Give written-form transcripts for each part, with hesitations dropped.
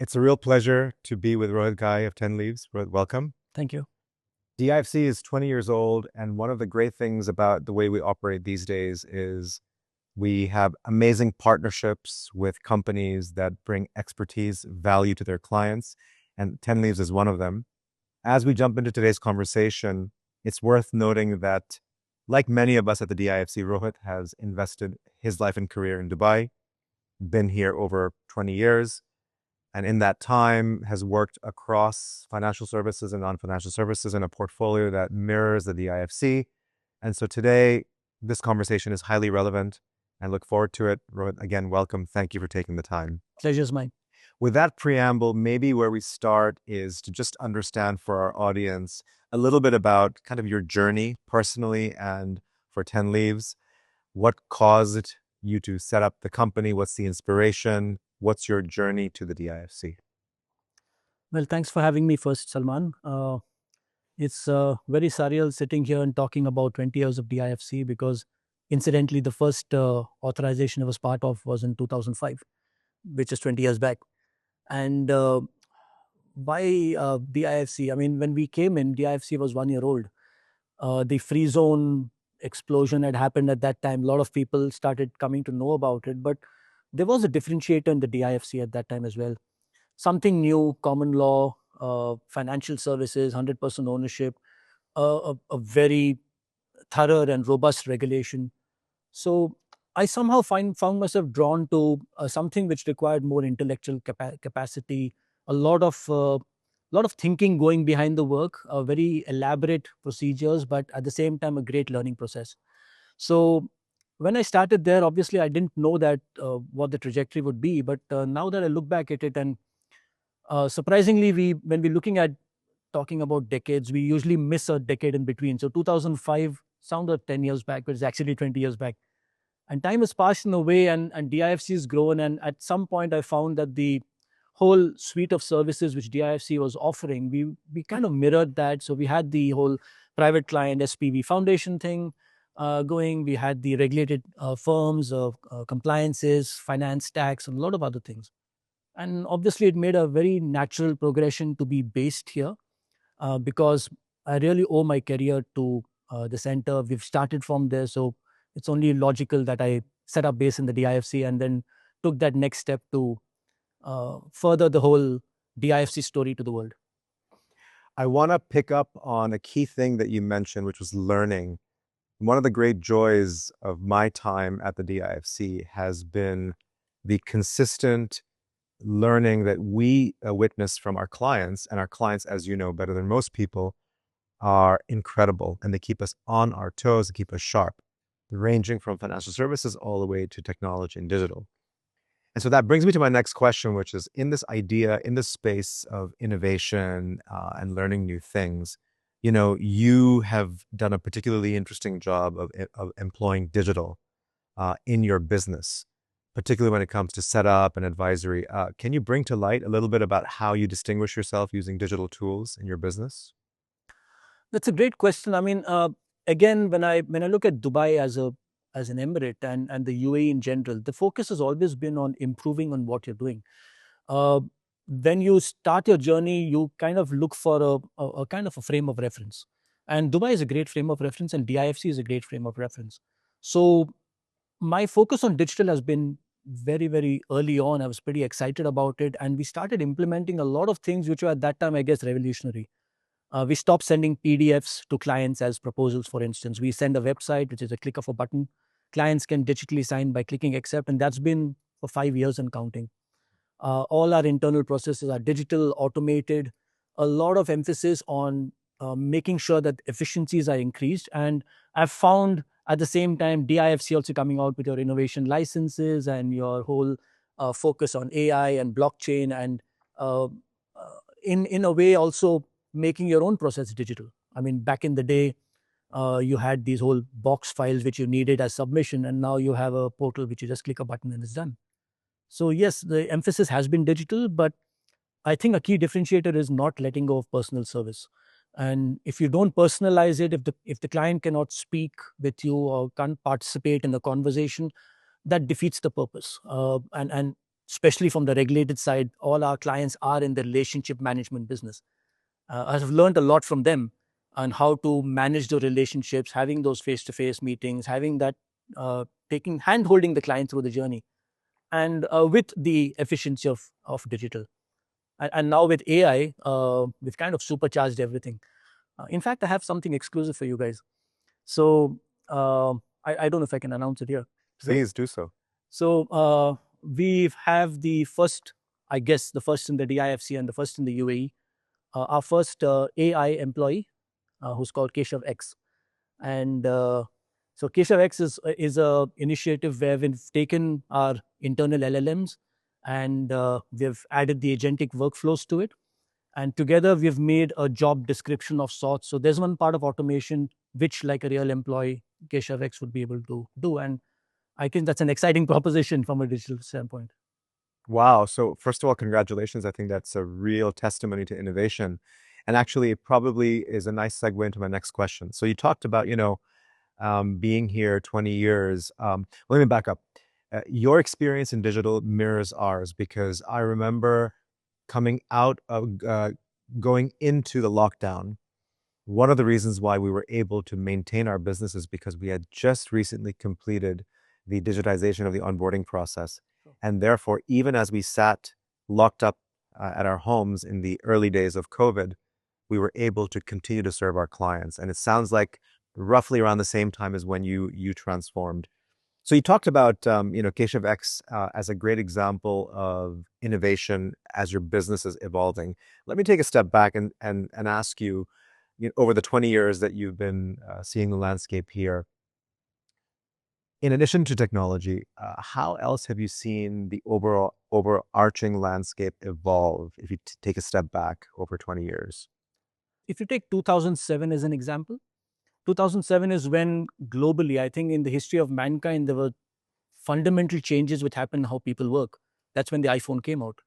It's a real pleasure to be with Rohit Ghai of 10 Leaves. Rohit, welcome. Thank you. DIFC is 20 years old, and one of the great things about the way we operate these days is we have amazing partnerships with companies that bring expertise, value to their clients, and 10 Leaves is one of them. As we jump into today's conversation, it's worth noting that, like many of us at the DIFC, Rohit has invested his life and career in Dubai, been here over 20 years, and in that time has worked across financial services and non-financial services in a portfolio that mirrors the DIFC. And so today, this conversation is highly relevant. I look forward to it. Rohit, again, welcome. Thank you for taking the time. Pleasure's mine. With that preamble, maybe where we start is to just understand for our audience a little bit about kind of your journey personally and for 10 Leaves. What caused you to set up the company? What's the inspiration? What's your journey to the DIFC? Well, thanks for having me first, Salman. It's very surreal sitting here and talking about 20 years of DIFC because, incidentally, the first authorization I was part of was in 2005, which is 20 years back. And why DIFC? I mean, when we came in, DIFC was 1 year old. The free zone explosion had happened at that time. A lot of people started coming to know about it, but there was a differentiator in the DIFC at that time as well. Something new, common law, financial services, 100% ownership, a very thorough and robust regulation. So I somehow found myself drawn to something which required more intellectual capacity, a lot of thinking going behind the work, very elaborate procedures, but at the same time a great learning process. So when I started there, obviously I didn't know that what the trajectory would be, but now that I look back at it, and surprisingly, when we're looking at talking about decades, we usually miss a decade in between. So 2005 sounded 10 years back, but it's actually 20 years back. And time has passed in a way, and DIFC has grown. And at some point, I found that the whole suite of services which DIFC was offering, we kind of mirrored that. So we had the whole private client SPV foundation thing going. We had the regulated firms, compliances, finance, tax, and a lot of other things. And obviously, it made a very natural progression to be based here because I really owe my career to the center. We've started from there. So it's only logical that I set up base in the DIFC and then took that next step to further the whole DIFC story to the world. I want to pick up on a key thing that you mentioned, which was learning. One of the great joys of my time at the DIFC has been the consistent learning that we witness from our clients. And our clients, as you know better than most people, are incredible. And they keep us on our toes, they keep us sharp, ranging from financial services all the way to technology and digital. And so that brings me to my next question, which is in this idea, in this space of innovation and learning new things, you have done a particularly interesting job of employing digital in your business, particularly when it comes to setup and advisory. Can you bring to light a little bit about how you distinguish yourself using digital tools in your business? That's a great question. I mean, again, when I look at Dubai as an emirate and the UAE in general, the focus has always been on improving on what you're doing. Uh, when you start your journey, you kind of look for a kind of a frame of reference. And Dubai is a great frame of reference, and DIFC is a great frame of reference. So my focus on digital has been very, very early on. I was pretty excited about it. And we started implementing a lot of things which were at that time, I guess, revolutionary. We stopped sending PDFs to clients as proposals, for instance. We send a website, which is a click of a button. Clients can digitally sign by clicking accept. And that's been for 5 years and counting. All our internal processes are digital, automated, a lot of emphasis on making sure that efficiencies are increased. And I've found at the same time, DIFC also coming out with your innovation licenses and your whole focus on AI and blockchain, and uh, in a way also making your own process digital. I mean, back in the day, you had these whole box files which you needed as submission, and now you have a portal which you just click a button and it's done. So yes, the emphasis has been digital, but I think a key differentiator is not letting go of personal service. And if you don't personalize it, if the client cannot speak with you or can't participate in the conversation, that defeats the purpose. And especially from the regulated side. All our clients are in the relationship management business. I have learned a lot from them on how to manage the relationships, having those face-to-face meetings, having that hand-holding the client through the journey, and with the efficiency of digital. And now with AI, we've kind of supercharged everything. In fact, I have something exclusive for you guys. So I don't know if I can announce it here. Please do so. So we have the first, I guess, the first in the DIFC and the first in the UAE. Our first AI employee, who's called Keshav X. And so Keshav X is a initiative where we've taken our internal LLMs and we've added the agentic workflows to it. And together we've made a job description of sorts. So there's one part of automation which, like a real employee, Keshav X would be able to do. And I think that's an exciting proposition from a digital standpoint. Wow. So first of all, congratulations. I think that's a real testimony to innovation. And actually, it probably is a nice segue into my next question. So you talked about, being here 20 years. Let me back up. Your experience in digital mirrors ours because I remember coming out of going into the lockdown. One of the reasons why we were able to maintain our business is because we had just recently completed the digitization of the onboarding process. And therefore, even as we sat locked up at our homes in the early days of COVID, we were able to continue to serve our clients. And it sounds like roughly around the same time as when you transformed. So you talked about Keshav X as a great example of innovation as your business is evolving. Let me take a step back and ask you, over the 20 years that you've been seeing the landscape here, in addition to technology, how else have you seen the overarching landscape evolve if you take a step back over 20 years? If you take 2007 as an example, 2007 is when globally, I think in the history of mankind, there were fundamental changes which happened in how people work. That's when the iPhone came out.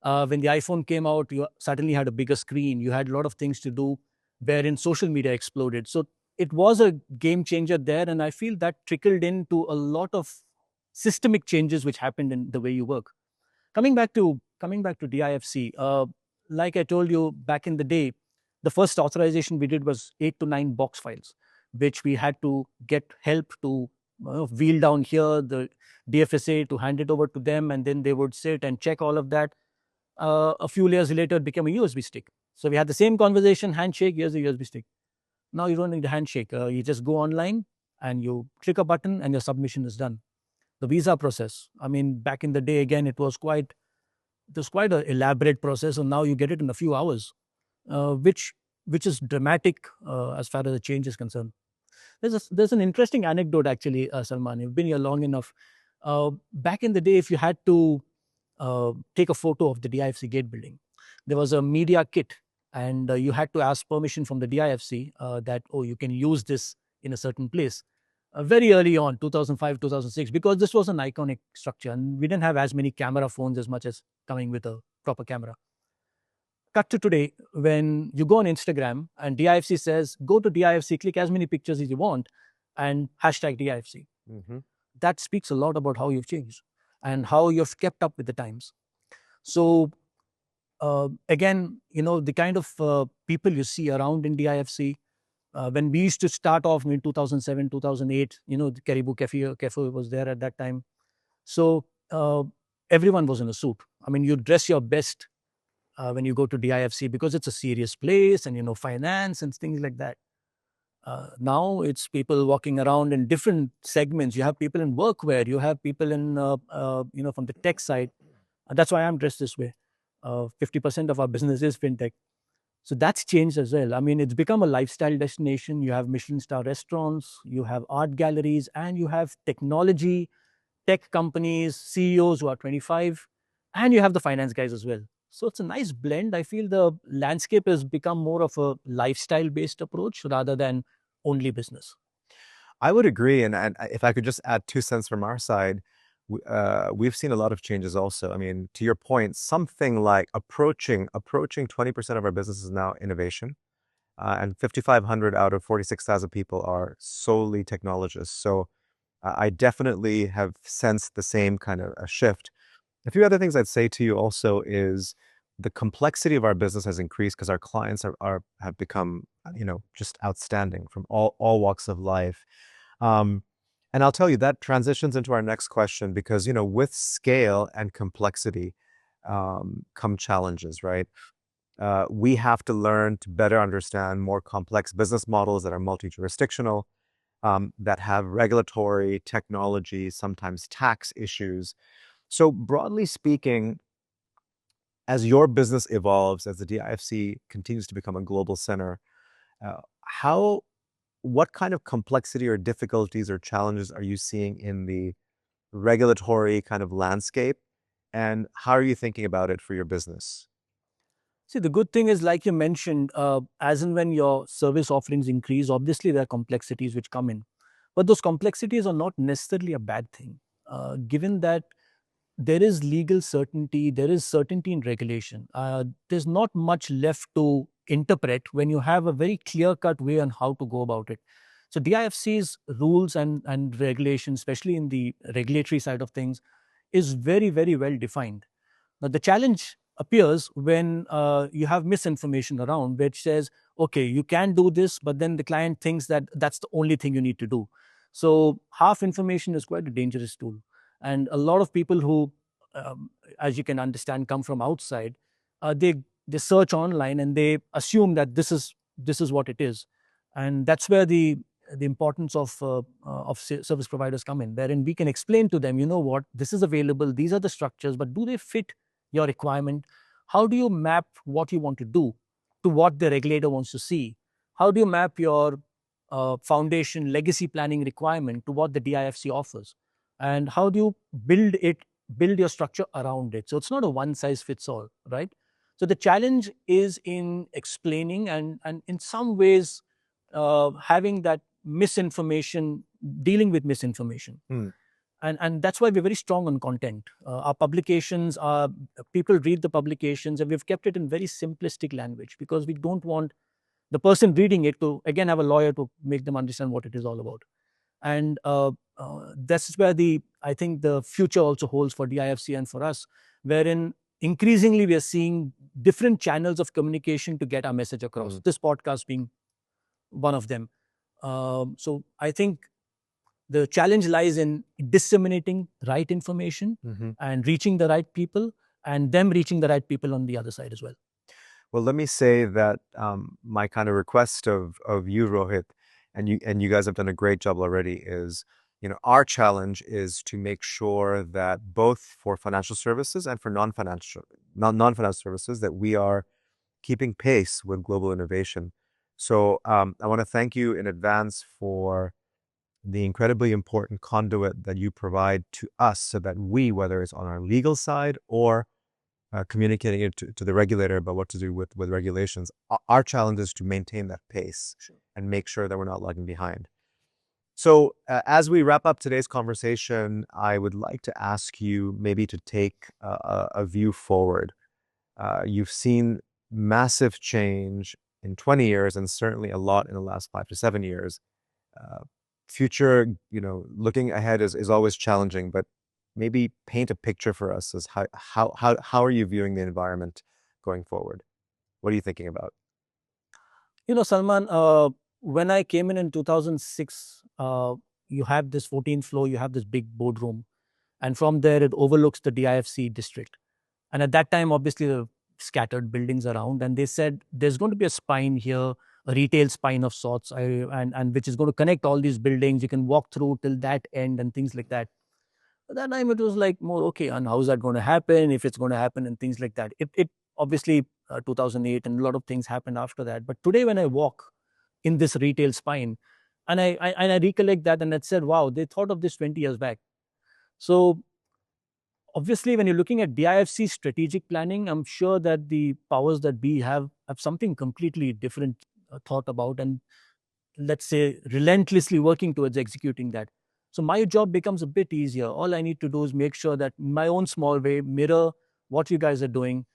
When the iPhone came out, you suddenly had a bigger screen. You had a lot of things to do wherein social media exploded. So it was a game changer there. And I feel that trickled into a lot of systemic changes which happened in the way you work. Coming back to DIFC, like I told you back in the day, the first authorization we did was 8 to 9 box files, which we had to get help to wheel down here, the DFSA to hand it over to them, and then they would sit and check all of that. A few layers later, it became a USB stick. So we had the same conversation, handshake, here's a USB stick. Now you don't need a handshake. You just go online and you click a button and your submission is done. The visa process, I mean, back in the day, again, it was quite an elaborate process, and now you get it in a few hours, which is dramatic as far as the change is concerned. There's an interesting anecdote actually, Salman. You've been here long enough. Back in the day, if you had to take a photo of the DIFC gate building, there was a media kit, and you had to ask permission from the DIFC that, oh, you can use this in a certain place. Very early on, 2005, 2006, because this was an iconic structure and we didn't have as many camera phones as much as coming with a proper camera. Cut to today, when you go on Instagram and DIFC says, go to DIFC, click as many pictures as you want, and hashtag DIFC. Mm-hmm. That speaks a lot about how you've changed and how you've kept up with the times. So again, the kind of people you see around in DIFC, when we used to start off in 2007, 2008, the Caribou Cafe was there at that time. So everyone was in a suit. I mean, you dress your best when you go to DIFC because it's a serious place and, finance and things like that. Now it's people walking around in different segments. You have people in workwear. You have people in, from the tech side. That's why I'm dressed this way. 50% of our business is fintech. So that's changed as well. I mean, it's become a lifestyle destination. You have Michelin star restaurants, you have art galleries, and you have technology, tech companies, CEOs who are 25, and you have the finance guys as well. So it's a nice blend. I feel the landscape has become more of a lifestyle-based approach rather than only business. I would agree. And if I could just add 2 cents from our side, we've seen a lot of changes also. I mean, to your point, something like approaching 20% of our business is now innovation. And 5,500 out of 46,000 people are solely technologists. So I definitely have sensed the same kind of a shift. A few other things I'd say to you also is the complexity of our business has increased because our clients have become, just outstanding from all walks of life. Um, and I'll tell you that transitions into our next question because, with scale and complexity, come challenges, right? We have to learn to better understand more complex business models that are multi-jurisdictional, that have regulatory, technology, sometimes tax issues. So broadly speaking, as your business evolves, as the DIFC continues to become a global center, how, what kind of complexity or difficulties or challenges are you seeing in the regulatory kind of landscape? And how are you thinking about it for your business? See, the good thing is, like you mentioned, as and when your service offerings increase, obviously there are complexities which come in. But those complexities are not necessarily a bad thing, given that there is legal certainty, there is certainty in regulation. There's not much left to interpret when you have a very clear cut way on how to go about it. So, DIFC's rules and regulations, especially in the regulatory side of things, is very, very well defined. Now, the challenge appears when you have misinformation around, which says, okay, you can do this, but then the client thinks that that's the only thing you need to do. So, half information is quite a dangerous tool. And a lot of people who, um, as you can understand, come from outside, they search online and they assume that this is what it is, and that's where the importance of service providers come in, wherein we can explain to them, you know what, this is available, these are the structures, but do they fit your requirement? How do you map what you want to do to what the regulator wants to see? How do you map your foundation legacy planning requirement to what the DIFC offers? And how do you build your structure around it? So it's not a one size fits all, right? So the challenge is in explaining and in some ways having that misinformation, dealing with misinformation. Hmm. And that's why we're very strong on content. Our publications are, people read the publications, and we've kept it in very simplistic language because we don't want the person reading it to again have a lawyer to make them understand what it is all about. And that's where the I think the future also holds for DIFC and for us, wherein increasingly we are seeing different channels of communication to get our message across, Hmm. this podcast being one of them. So I think the challenge lies in disseminating right information Mhm. and reaching the right people, and them reaching the right people on the other side as well. Well, let me say that my kind of request of you, Rohit, and you guys have done a great job already. Is our challenge is to make sure that both for financial services and for non-financial services that we are keeping pace with global innovation. So I want to thank you in advance for the incredibly important conduit that you provide to us, so that we, whether it's on our legal side or communicating it to the regulator about what to do with regulations. Our challenge is to maintain that pace and make sure that we're not lagging behind. So, as we wrap up today's conversation, I would like to ask you maybe to take a view forward. You've seen massive change in 20 years, and certainly a lot in the last 5 to 7 years. Uh, Future, looking ahead is always challenging, but maybe paint a picture for us as how are you viewing the environment going forward? What are you thinking about? Salman, when I came in 2006, you have this 14th floor, you have this big boardroom, and from there it overlooks the DIFC district. And at that time, obviously, the scattered buildings around, and they said there's going to be a spine here, a retail spine of sorts, and which is going to connect all these buildings. You can walk through till that end and things like that. At that time, it was like more okay, and how's that going to happen? If it's going to happen and things like that. It obviously 2008 and a lot of things happened after that. But today, when I walk in this retail spine, and I recollect that, and I said, wow, they thought of this 20 years back. So obviously, when you're looking at DIFC strategic planning, I'm sure that the powers that be have something completely different thought about, and let's say relentlessly working towards executing that. So my job becomes a bit easier. All I need to do is make sure that in my own small way, mirror what you guys are doing,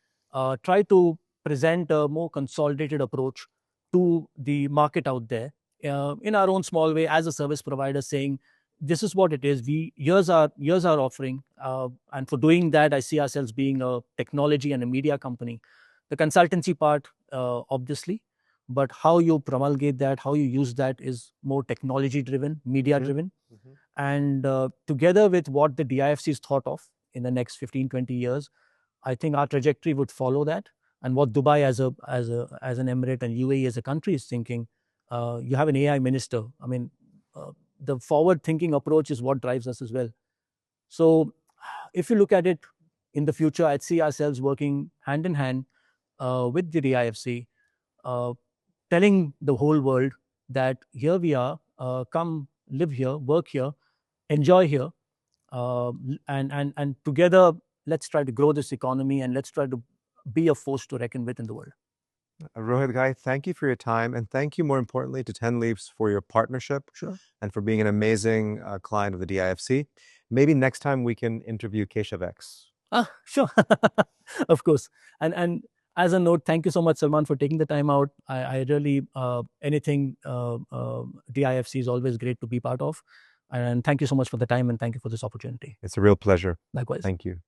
try to present a more consolidated approach to the market out there in our own small way as a service provider, saying this is what it is. Here's our offering, and for doing that, I see ourselves being a technology and a media company. The consultancy part, obviously, but how you promulgate that, how you use that, is more technology driven, media driven. And together with what the DIFC is thought of in the next 15, 20 years, I think our trajectory would follow that. And what Dubai as an emirate and UAE as a country is thinking, you have an AI minister. I mean, the forward thinking approach is what drives us as well. So if you look at it in the future, I'd see ourselves working hand in hand with the DIFC, telling the whole world that here we are, come live here, work here, enjoy here, and together let's try to grow this economy, and let's try to be a force to reckon with in the world. Rohit Ghai, thank you for your time, and thank you more importantly to 10 Leaps for your partnership. Sure. And for being an amazing client of the DIFC. Maybe next time we can interview Keshav X. Sure. Of course. And as a note, thank you so much, Salmaan, for taking the time out. I really, anything DIFC is always great to be part of. And thank you so much for the time, and thank you for this opportunity. It's a real pleasure. Likewise. Thank you.